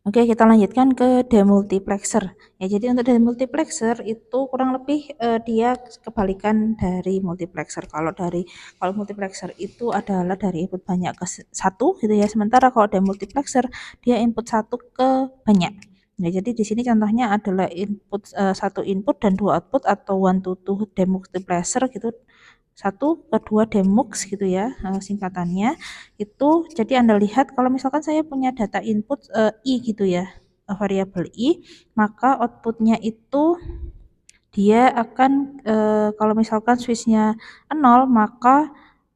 Oke, kita lanjutkan ke demultiplexer. Ya, jadi untuk demultiplexer itu kurang lebih dia kebalikan dari multiplexer. Kalau multiplexer itu adalah dari input banyak ke satu gitu ya. Sementara kalau demultiplexer dia input satu ke banyak. Nah, jadi di sini contohnya adalah satu input dan dua output atau one to two demultiplexer gitu. Satu ke dua demux gitu ya singkatannya itu. Jadi Anda lihat kalau misalkan saya punya data input i gitu ya, variabel i, maka outputnya itu dia akan kalau misalkan switchnya 0, maka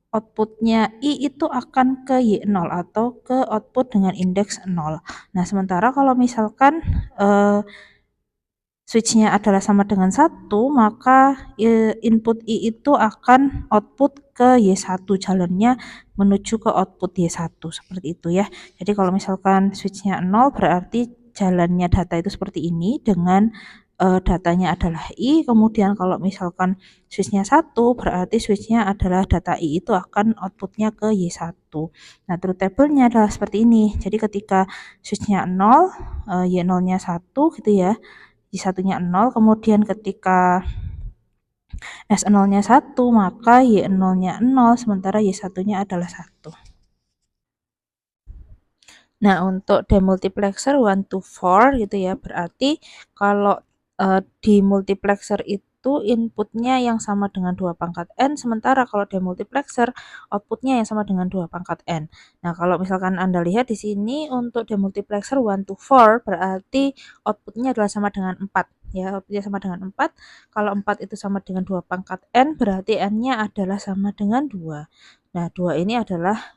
outputnya i itu akan ke y0 atau ke output dengan indeks 0. Nah, sementara kalau misalkan switch-nya adalah sama dengan 1, maka input I itu akan output ke Y1, jalannya menuju ke output Y1, seperti itu ya. Jadi kalau misalkan switch-nya 0, berarti jalannya data itu seperti ini dengan datanya adalah I, kemudian kalau misalkan switch-nya 1, berarti switch-nya adalah data I itu akan outputnya ke Y1. Nah, truth table-nya adalah seperti ini. Jadi ketika switch-nya 0, Y0-nya 1 gitu ya, Y1-nya 0, kemudian ketika S0-nya 1, maka Y0-nya 0, sementara Y1-nya adalah 1. Nah, untuk demultiplexer 1 to 4 gitu ya, berarti kalau di multiplexer itu inputnya yang sama dengan 2 pangkat N, sementara kalau demultiplexer outputnya yang sama dengan 2 pangkat N. Nah, kalau misalkan Anda lihat di sini untuk demultiplexer 1 to 4 berarti outputnya adalah sama dengan 4. Ya, outputnya sama dengan 4. Kalau 4 itu sama dengan 2 pangkat N, berarti N-nya adalah sama dengan 2. Nah, 2 ini adalah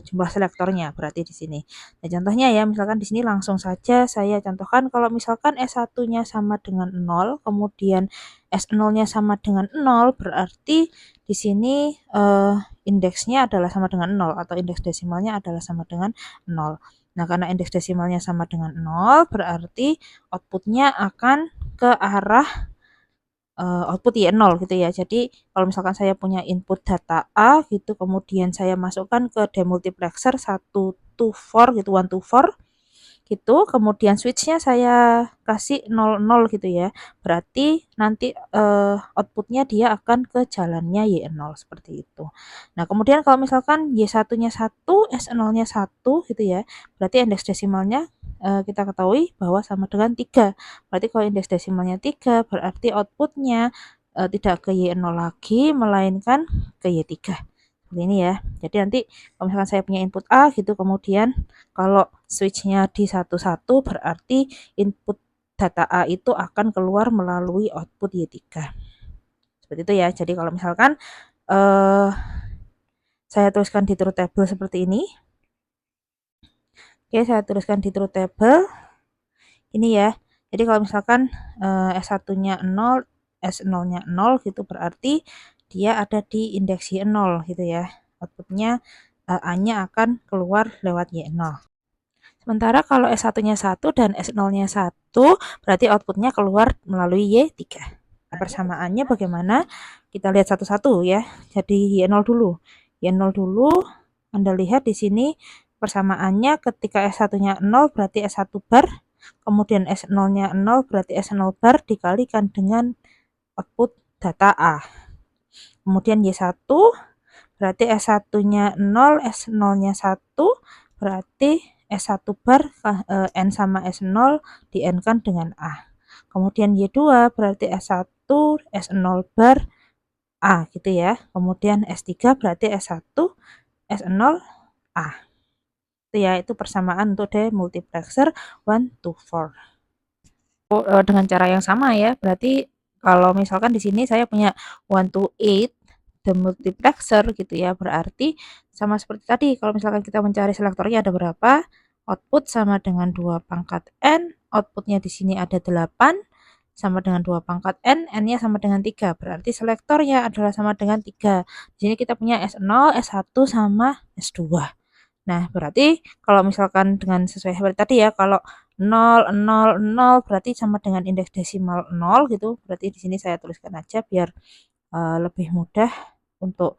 jumlah selektornya berarti di sini. Nah, contohnya ya, misalkan di sini langsung saja saya contohkan kalau misalkan S1-nya sama dengan 0, kemudian S0-nya sama dengan 0, berarti di sini indeksnya adalah sama dengan 0 atau indeks desimalnya adalah sama dengan 0. Nah, karena indeks desimalnya sama dengan 0, berarti outputnya akan ke arah output Y0 gitu ya. Jadi kalau misalkan saya punya input data A gitu, kemudian saya masukkan ke demultiplexer 1 to 4 gitu, 1 to 4 gitu, kemudian switch-nya saya kasih 00 gitu ya. Berarti nanti outputnya dia akan ke jalannya Y0 seperti itu. Nah, kemudian kalau misalkan Y1-nya 1, S0-nya 1 gitu ya, berarti indeks desimalnya kita ketahui bahwa sama dengan 3. Berarti kalau indeks desimalnya 3, berarti outputnya tidak ke Y0 lagi, melainkan ke Y3. Seperti ini ya. Jadi nanti kalau misalkan saya punya input A gitu, kemudian kalau switch-nya di 11 berarti input data A itu akan keluar melalui output Y3. Seperti itu ya. Jadi kalau misalkan eh, saya tuliskan di truth table seperti ini. Oke, saya tuliskan di truth table. Ini ya. Jadi kalau misalkan S1-nya 0, S0-nya 0 gitu berarti dia ada di indeks Y0 gitu ya. Outputnya A-nya akan keluar lewat Y0. Sementara kalau S1-nya 1 dan S0-nya 1, berarti outputnya keluar melalui Y3. Nah, persamaannya bagaimana? Kita lihat satu-satu ya. Jadi Y0 dulu. Y0 dulu, Anda lihat di sini persamaannya ketika S1-nya 0 berarti S1 bar, kemudian S0-nya 0 berarti S0 bar dikalikan dengan output data A. Kemudian Y1 berarti S1-nya 0, S0-nya 1, berarti S1 bar N sama S0 di N-kan dengan A. Kemudian Y2 berarti S1, S0 bar A gitu ya. Kemudian S3 berarti S1, S0, A. Itu ya, itu persamaan untuk demultiplexer 1 to 4. Dengan cara yang sama ya, berarti kalau misalkan di sini saya punya 1 to 8 demultiplexer gitu ya, berarti sama seperti tadi kalau misalkan kita mencari selektornya ada berapa, output sama dengan 2 pangkat N, outputnya di sini ada 8 sama dengan 2 pangkat N, N-nya sama dengan 3, berarti selektornya adalah sama dengan 3. Di sini kita punya S0, S1 sama S2. Nah, berarti kalau misalkan dengan sesuai seperti tadi ya, kalau 0, 0, 0 berarti sama dengan indeks desimal 0 gitu. Berarti di sini saya tuliskan aja biar lebih mudah untuk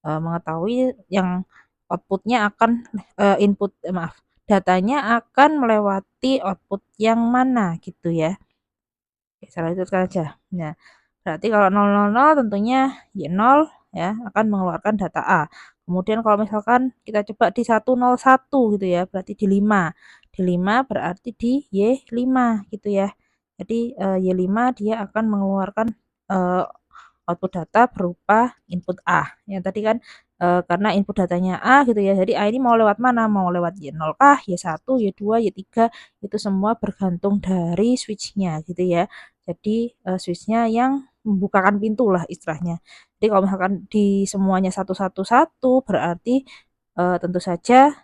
mengetahui yang outputnya akan maaf, datanya akan melewati output yang mana gitu ya. Oke, saya lanjutkan aja. Nah, berarti kalau 000 tentunya Y0 ya akan mengeluarkan data A. Kemudian kalau misalkan kita coba di 101 gitu ya, berarti di 5. Di 5 berarti di Y5 gitu ya. Jadi Y5 dia akan mengeluarkan eh, output data berupa input A. Yang tadi kan karena input datanya A gitu ya. Jadi A ini mau lewat mana? Mau lewat Y0 kah, Y1, Y2, Y3 itu semua bergantung dari switch-nya gitu ya. Jadi switch-nya yang membukakan pintu lah istilahnya. Jadi kalau misalkan di semuanya 111 berarti tentu saja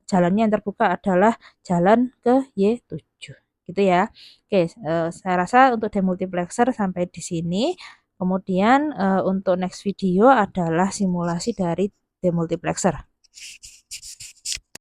jalannya yang terbuka adalah jalan ke Y7 gitu ya. Oke, saya rasa untuk demultiplexer sampai di sini. Kemudian untuk next video adalah simulasi dari demultiplexer.